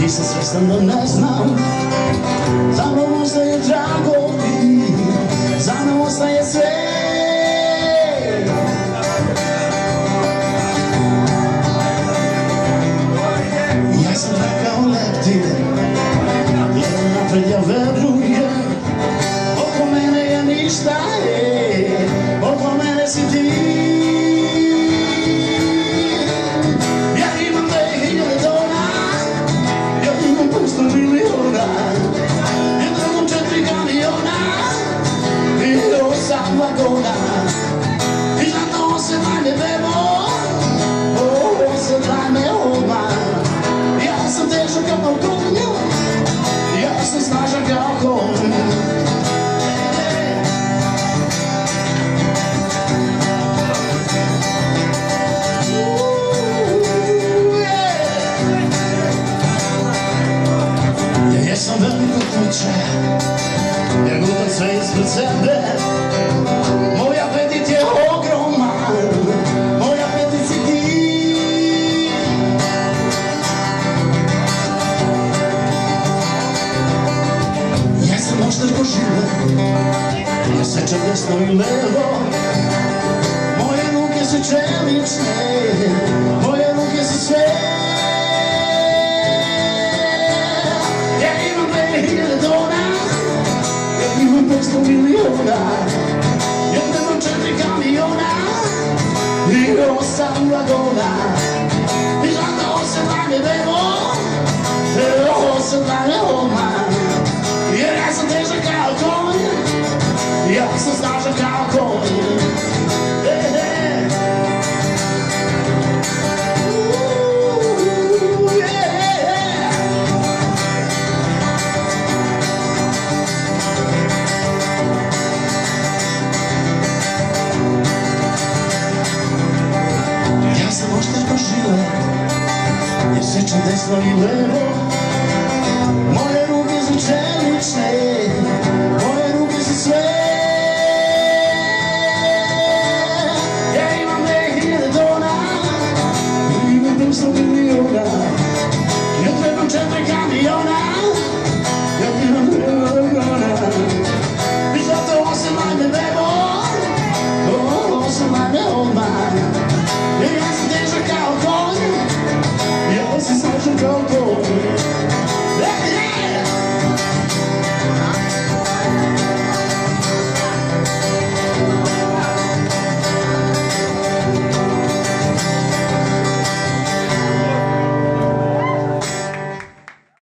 Nisam svestan da ne znam, za mnom ostaje tragovi, za mnom ostaje sve. Ja sam rekao leptir, gledam napred, ja verujem, oko mene je ništa, oko mene si ti. Vagona i za to se dalje bebo, ovo se dalje oma. Ja sam težak kao konj, ja sam snažan kao konj. Ja jesam veliko kuće, ja gutam sve ispred sebe. Moj apetit je ogroman, moj apetit si ti. Ja sam oštar ko žive, ja sečem desno i levo. Moje ruke su čelične, moje ruke su sve. Ja imam 2000 tona, ja imam 500 miliona. Ja trebam 4 kamiona i 8 vagona. I zato se dalje bebo, ovo se dalje oma. Jer ja sam težak kao konj, ja sam snažan kao konj. Ja sečem desno i levo, moje ruke su čelične, moje ruke su sve. Ja imam 2000 tona, imam 500 miliona. Ja trebam 4 kamiona